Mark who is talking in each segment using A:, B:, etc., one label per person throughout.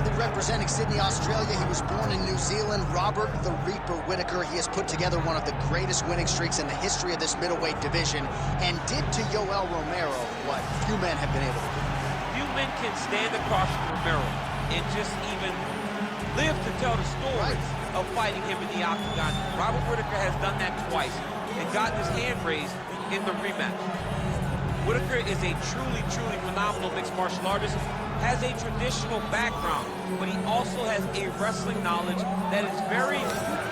A: proudly representing Sydney, Australia. He was born in New Zealand. Robert the Reaper Whittaker. He has put together one of the greatest winning streaks in the history of this middleweight division and did to Yoel Romero what few men have been able to do.
B: Few men can stand across from Romero and just even live to tell the story of fighting him in the octagon. Robert Whittaker has done that twice and gotten his hand raised in the rematch. Whittaker is a truly phenomenal mixed martial artist, has a traditional background, but he also has a wrestling knowledge that is very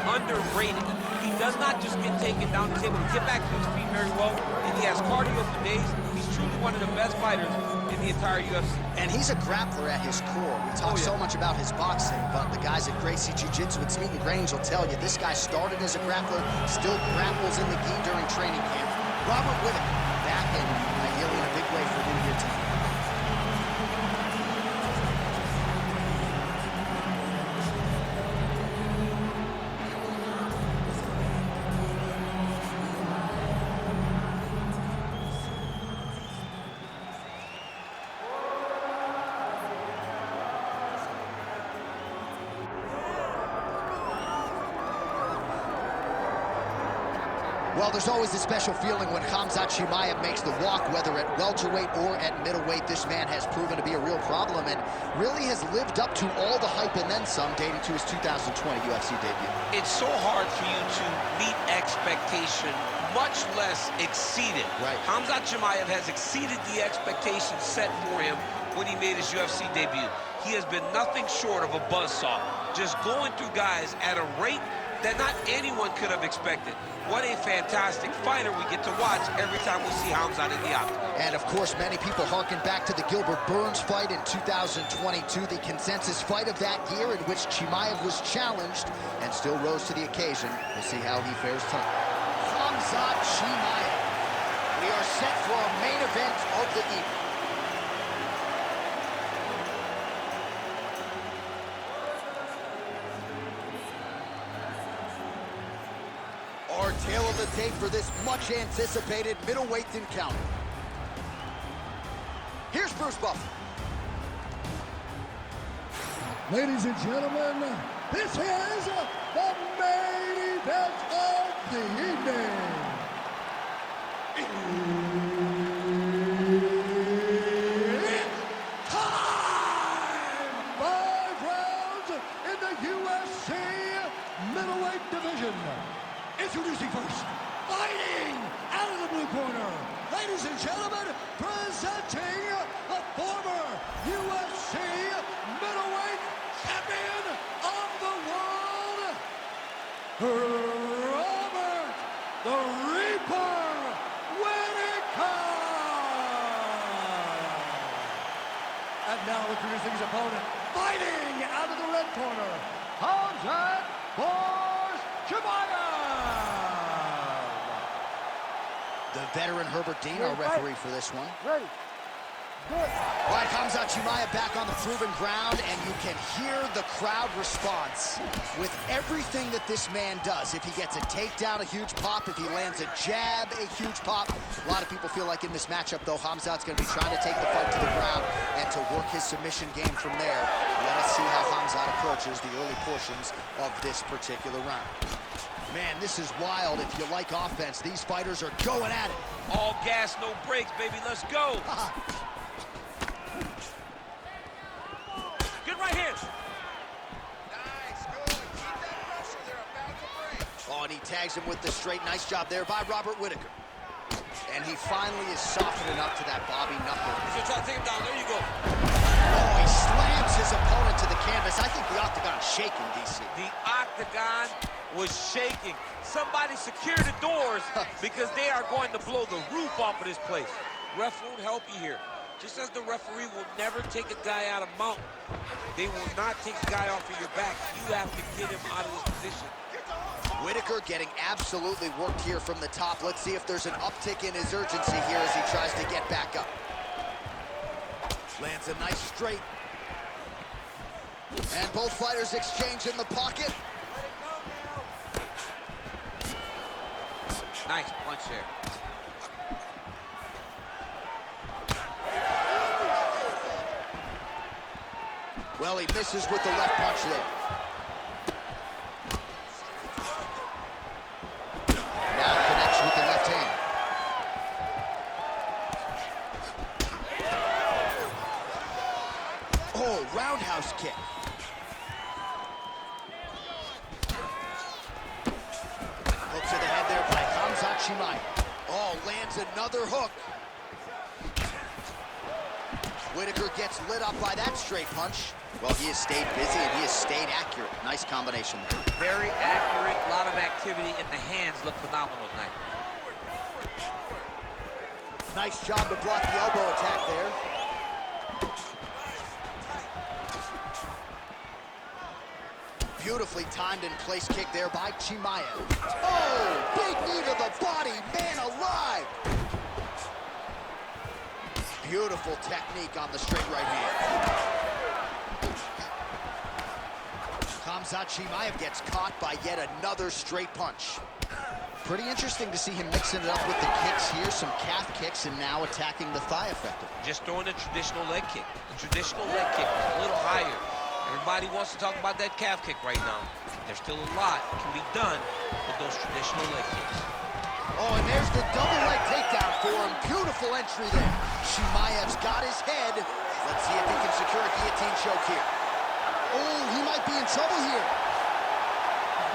B: underrated. He does not just get taken down, he's able to get back to his feet very well, and he has cardio for days. He's truly one of the best fighters in the entire UFC.
A: And he's a grappler at his core. We talk so much about his boxing, but the guys at Gracie Jiu-Jitsu at Smeaton Grange will tell you this guy started as a grappler, still grapples in the gi during training camp. Robert Whittaker back and healing in a big way for New Year tonight. Well, there's always a special feeling when Khamzat Chimaev makes the walk, whether at welterweight or at middleweight. This man has proven to be a real problem and really has lived up to all the hype and then some, dating to his 2020 UFC debut.
C: It's so hard for you to meet expectation, much less exceed it.
A: Right.
C: Khamzat Chimaev has exceeded the expectations set for him when he made his UFC debut. He has been nothing short of a buzzsaw, just going through guys at a rate that not anyone could have expected. What a fantastic fighter we get to watch every time we see Khamzat in the octagon.
A: And of course, many people harken back to the Gilbert Burns fight in 2022, the consensus fight of that year in which Chimaev was challenged and still rose to the occasion. We'll see how he fares tonight. Khamzat Chimaev. We are set for our main event of the evening. Our tale of the tape for this much-anticipated middleweight encounter. Here's Bruce Buffer.
D: Ladies and gentlemen, this is the main event of the evening. It's time! 5 rounds in the UFC middleweight division. Introducing first, fighting out of the blue corner, ladies and gentlemen, presenting the former UFC middleweight champion of the world, Robert the Reaper Whittaker. And now introducing his opponent, fighting out of the red corner, Khamzat Chimaev.
A: The veteran Herbert Dean, our referee for this one.
D: Ready. Good.
A: All right, Khamzat Chimaev back on the proven ground, and you can hear the crowd response with everything that this man does. If he gets a takedown, a huge pop. If he lands a jab, a huge pop. A lot of people feel like in this matchup, though, Khamzat's going to be trying to take the fight to the ground and to work his submission game from there. Let us see how Khamzat approaches the early portions of this particular round. Man, this is wild. If you like offense, these fighters are going at it.
C: All gas, no brakes, baby. Let's go. Good right hand.
E: Nice, good. Keep that pressure. They're about to break.
A: Oh, and he tags him with the straight. Nice job there by Robert Whittaker. And he finally is softening up to that Bobby knuckle.
C: He's gonna try to take him down. There you go.
A: Oh, he slams his opponent to the canvas. I think the octagon's shaking, DC.
C: The octagon was shaking. Somebody secure the doors because they are going to blow the roof off of this place. Ref won't help you here. Just as the referee will never take a guy out of mount, they will not take a guy off of your back. You have to get him out of this position.
A: Whittaker getting absolutely worked here from the top. Let's see if there's an uptick in his urgency here as he tries to get back up. Lands a nice straight. And both fighters exchange in the pocket.
C: Nice punch there.
A: Well, he misses with the left punch there. Now connects with the left hand. Oh, roundhouse kick. Hook to the head there by Khamzat Chimaev. Oh, lands another hook. Whittaker gets lit up by that straight punch. Well, he has stayed busy and he has stayed accurate. Nice combination there.
C: Very accurate, a lot of activity, and the hands look phenomenal tonight.
A: Nice job to block the elbow attack there. Beautifully timed and place kick there by Chimaev. Oh, big knee to the body, man alive! Beautiful technique on the straight right hand. Khamzat Chimaev gets caught by yet another straight punch. Pretty interesting to see him mixing it up with the kicks here, some calf kicks, and now attacking the thigh effectively.
C: Just throwing a traditional leg kick. The traditional leg kick was a little higher. Everybody wants to talk about that calf kick right now. There's still a lot that can be done with those traditional leg kicks.
A: Oh, and there's the double leg takedown for him. Beautiful entry there. Chimaev's got his head. Let's see if he can secure a guillotine choke here. Oh, he might be in trouble here.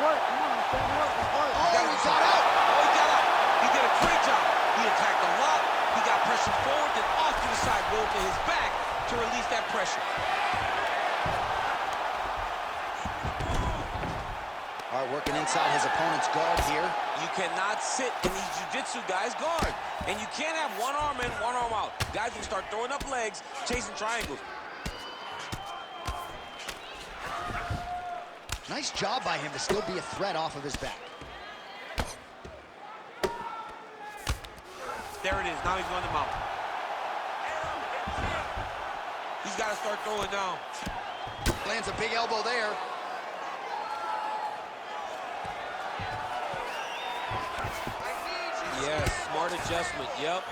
A: Oh, he got out.
C: Oh, he got out. He did a great job. He attacked a lot. He got pressure forward, then off to the side, rolled to his back to release that pressure.
A: All right, working inside his opponent's guard here.
C: You cannot sit in these jiu-jitsu guys' guard. And you can't have one arm in, one arm out. Guys will start throwing up legs, chasing triangles.
A: Nice job by him to still be a threat off of his back.
C: There it is. Now he's going to mount. He's got to start throwing down.
A: Lands a big elbow there.
C: Yes, smart adjustment. Yep.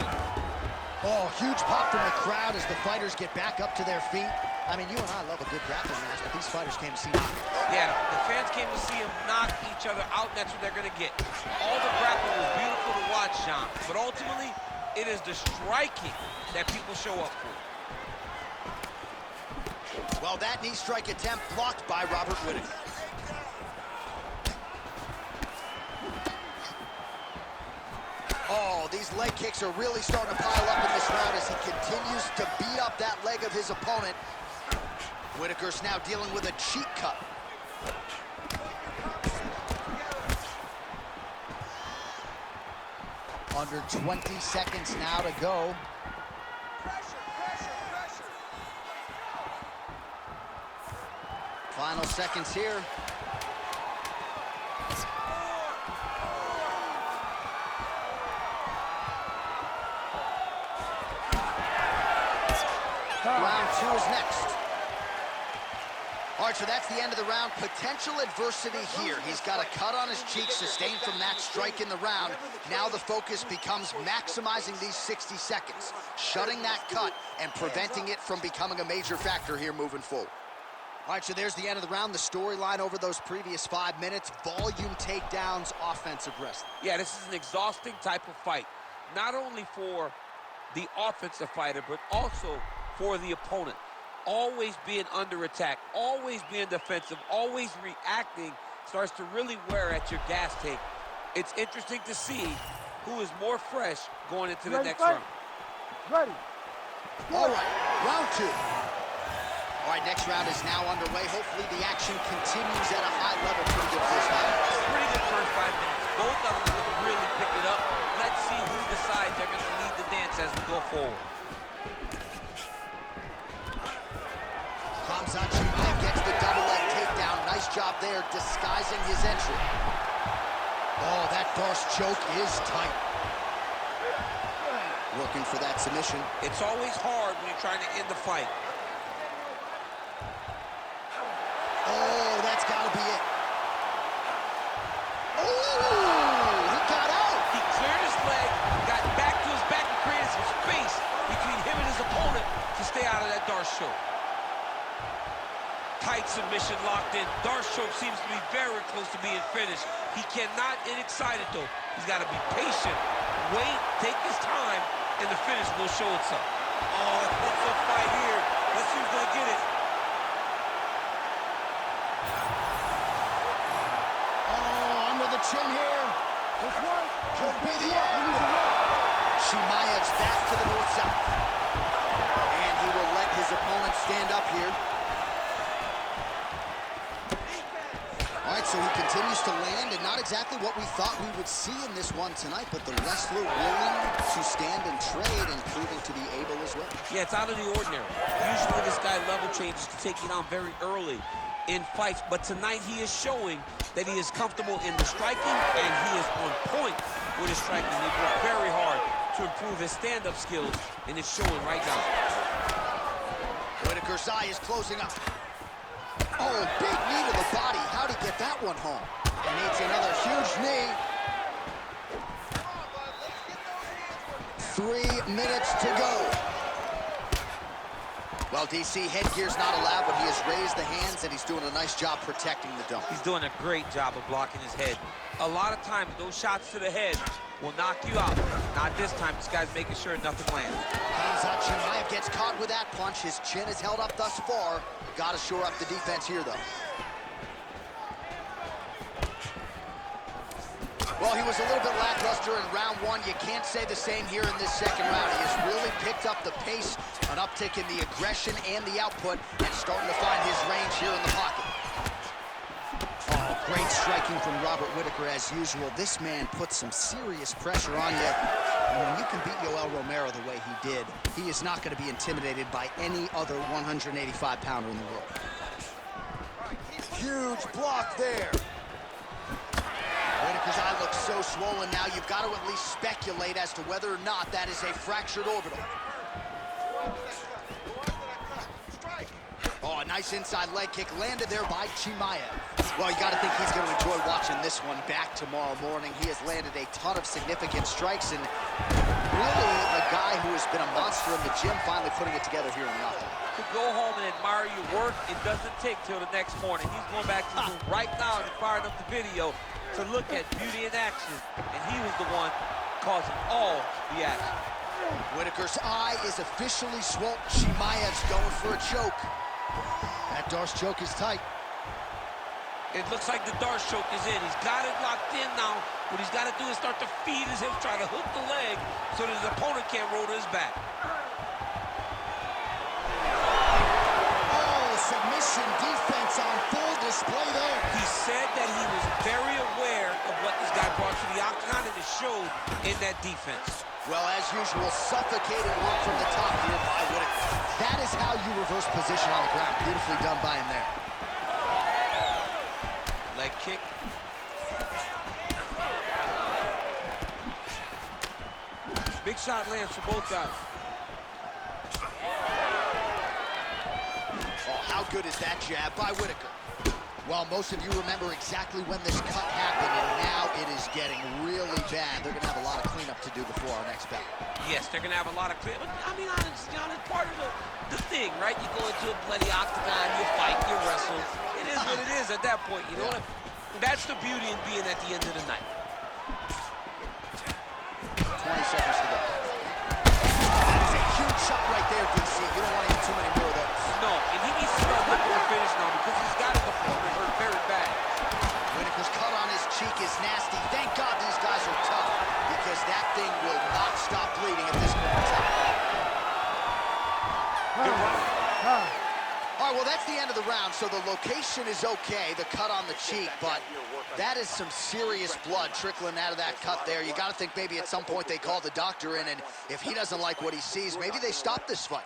A: Oh, huge pop from the crowd as the fighters get back up to their feet. I mean, you and I love a good grappling match, but these fighters came to see knockouts.
C: Yeah, the fans came to see them knock each other out, and that's what they're going to get. All the grappling was beautiful to watch, Sean, but ultimately, it is the striking that people show up for.
A: Well, that knee strike attempt blocked by Robert Whittaker. Oh, these leg kicks are really starting to pile up in this round as he continues to beat up that leg of his opponent. Whittaker's now dealing with a cheek cut. Under 20 seconds now to go. Final seconds here. Round two is next. All right, so that's the end of the round. Potential adversity here. He's got a cut on his cheek sustained from that strike in the round. Now the focus becomes maximizing these 60 seconds, shutting that cut and preventing it from becoming a major factor here moving forward. All right, so there's the end of the round. The storyline over those previous 5 minutes, volume takedowns, offensive wrestling.
C: Yeah, this is an exhausting type of fight, not only for the offensive fighter, but also for the opponent. Always being under attack, always being defensive, always reacting starts to really wear at your gas tank. It's interesting to see who is more fresh going into the next round.
D: Ready.
A: All right, round two. All right, next round is now underway. Hopefully the action continues at a high level. Pretty good first 5 minutes.
C: Pretty good first 5 minutes. Both of them have really picked it up. Let's see who decides they're going to lead the dance as we go forward.
A: Khamzat Chimaev gets the double leg takedown. Nice job there, disguising his entry. Oh, that Darce choke is tight. Working for that submission.
C: It's always hard when you're trying to end the fight.
A: Oh, that's got to be it. Oh, he got out.
C: He cleared his leg, got back to his back and created some space between him and his opponent to stay out of that Darce choke. tight submission locked in. Darshok seems to be very close to being finished. He cannot get excited, though. He's got to be patient, wait, take his time, and the finish will show itself. Oh, it's a fight here. Let's see who's going to get it.
A: Oh, under the chin here. Could be the end. Chimaev's back to the north-south. And he will let his opponent stand up here. All right, so he continues to land, and not exactly what we thought we would see in this one tonight, but the wrestler willing to stand and trade and proving to be able as well.
C: Yeah, it's out of the ordinary. Usually this guy level changes to take you down very early in fights, but tonight he is showing that he is comfortable in the striking, and he is on point with his striking. He worked very hard to improve his stand-up skills, and it's showing right now.
A: Whittaker's eye is closing up. Oh, big knee to the body. How'd he get that one home? And needs another huge knee. 3 minutes to go. Well, DC, headgear's not allowed, but he has raised the hands, and he's doing a nice job protecting the dome.
C: He's doing a great job of blocking his head. A lot of times, those shots to the head will knock you out. Not this time. This guy's making sure nothing lands.
A: Khamzat Chimaev gets caught with that punch. His chin is held up thus far. Got to shore up the defense here, though. Well, he was a little bit lackluster in round one. You can't say the same here in this second round. He has really picked up the pace, an uptick in the aggression and the output, and starting to find his range here in the pocket. Oh, great striking from Robert Whittaker as usual. This man puts some serious pressure on you. And when you can beat Yoel Romero the way he did, he is not going to be intimidated by any other 185-pounder in the world. Huge block there. Whittaker's eye looks so swollen now, you've got to at least speculate as to whether or not that is a fractured orbital. Oh, a nice inside leg kick landed there by Chimaev. Well, you got to think he's going to enjoy watching this one back tomorrow morning. He has landed a ton of significant strikes, and really a guy who has been a monster in the gym finally putting it together here in the octagon.
C: To go home and admire your work, it doesn't take till the next morning. He's going back to the room right now and firing up the video to look at beauty in action, and he was the one causing all the action.
A: Whittaker's eye is officially swollen. Chimaev's going for a choke. That Darce choke is tight.
C: It looks like the Darce choke is in. He's got it locked in now. What he's got to do is start to feed his hips, try to hook the leg so that his opponent can't roll to his back.
A: Oh, submission defense on full display there.
C: He said that he was very aware of what this guy brought to the octagon, and it showed in that defense.
A: Well, as usual, suffocating work from the top here by Whittaker. That is how you reverse position on the ground. Beautifully done by him there.
C: Leg kick. Big shot lands for both guys.
A: Oh, how good is that jab by Whittaker? Well, most of you remember exactly when this cut happened, and now it is getting really bad. They're going to have a lot of cleanup to do before our next bout.
C: Yes, they're going to have a lot of cleanup. I mean, honestly, it's part of the thing, right? You go into a bloody octagon, you fight, you wrestle. It is what it is at that point, you know what? That's the beauty in being at the end of the night.
A: 20 seconds to go. That is a huge shot right there, DC. You don't want to get too many more of those.
C: No, and he needs to start looking to finish now because he's got his opponent hurt very bad.
A: Whittaker's cut on his cheek is nasty. Thank God these guys are tough, because that thing will not stop bleeding at this point in time.
C: Good run.
A: All right, well, that's the end of the round, so the location is okay, the cut on the cheek, but that is some serious blood trickling out of that cut there. You got to think maybe at some point they call the doctor in, and if he doesn't like what he sees, maybe they stop this fight.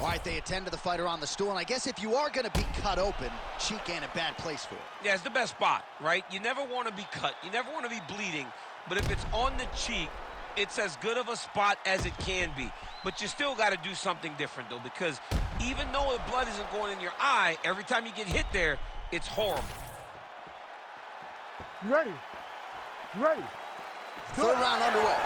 A: All right, they attend to the fighter on the stool, and I guess if you are going to be cut open, cheek ain't a bad place for it.
C: Yeah, it's the best spot, right? You never want to be cut. You never want to be bleeding, but if it's on the cheek, it's as good of a spot as it can be. But you still got to do something different, though, because even though the blood isn't going in your eye, every time you get hit there, it's horrible.
D: You ready? You ready?
A: Third round underway.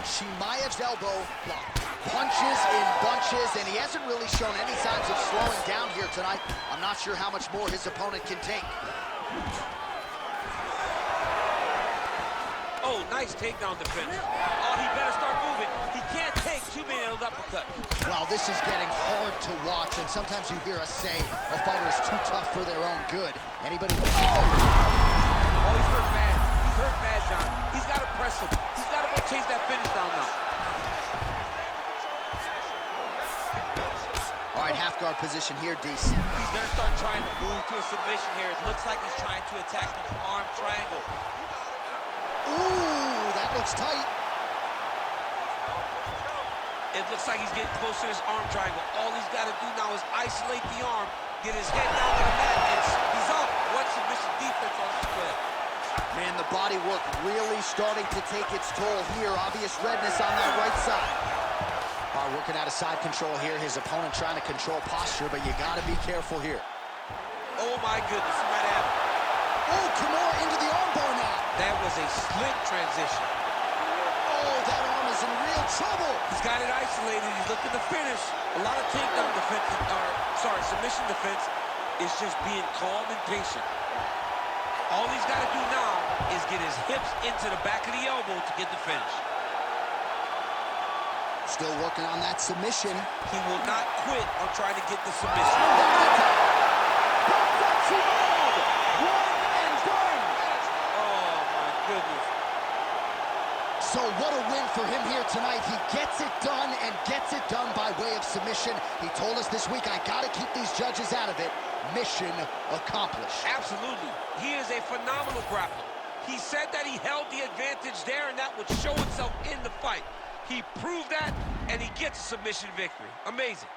A: Chimaev's elbow blocked. punches in bunches, and he hasn't really shown any signs of slowing down here tonight. I'm not sure how much more his opponent can take.
C: Oh, nice takedown defense. Oh, he better start moving. He can't take too many of those uppercuts.
A: Well, this is getting hard to watch, and sometimes you hear us say a fighter is too tough for their own good. Anybody?
C: Oh, he's hurt bad. He's hurt bad, John. He's got to press him. He's got to go chase that finish down now.
A: All right, half guard position here, DC.
C: He's going to start trying to move to a submission here. It looks like he's trying to attack the arm triangle.
A: Ooh, that looks tight.
C: It looks like he's getting close to this arm triangle. All he's got to do now is isolate the arm, get his head down to the mat, and he's up. What submission defense on this play?
A: Man, the body work really starting to take its toll here. Obvious redness on that right side. All right, working out of side control here. His opponent trying to control posture, but you got to be careful here.
C: Oh, my goodness, he might have it.
A: Oh, Kimura into the armbar now.
C: That was a slick transition.
A: Oh, that arm is in real trouble.
C: He's got it isolated. He's looking to finish. A lot of takedown defense, submission defense is just being calm and patient. All he's got to do now is get his hips into the back of the elbow to get the finish.
A: Still working on that submission.
C: He will not quit on trying to get the submission. Oh, my goodness.
A: So what a win for him here tonight. He gets it done and gets it done by way of submission. He told us this week, I got to keep these judges out of it. Mission accomplished.
C: Absolutely. He is a phenomenal grappler. He said that he held the advantage there, and that would show itself in the fight. He proved that, and he gets a submission victory. Amazing.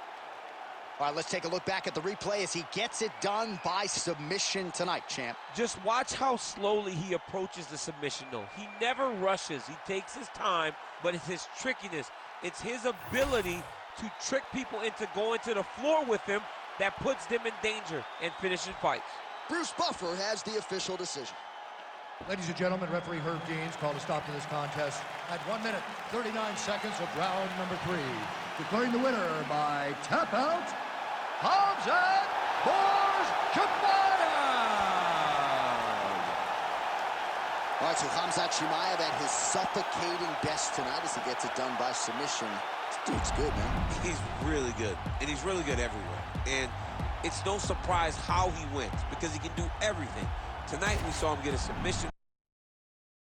A: All right, let's take a look back at the replay as he gets it done by submission tonight, champ.
C: Just watch how slowly he approaches the submission, though. He never rushes. He takes his time, but it's his trickiness. It's his ability to trick people into going to the floor with him that puts them in danger and finishing fights.
A: Bruce Buffer has the official decision.
D: Ladies and gentlemen, referee Herb Deans called a stop to this contest at 1 minute, 39 seconds of round number 3. Declaring the winner by tap out, Khamzat Chimaev.
A: All right, so Khamzat Chimaev at his suffocating best tonight as he gets it done by submission. This dude's good, man.
C: He's really good, and he's really good everywhere. And it's no surprise how he wins, because he can do everything. Tonight we saw him get a submission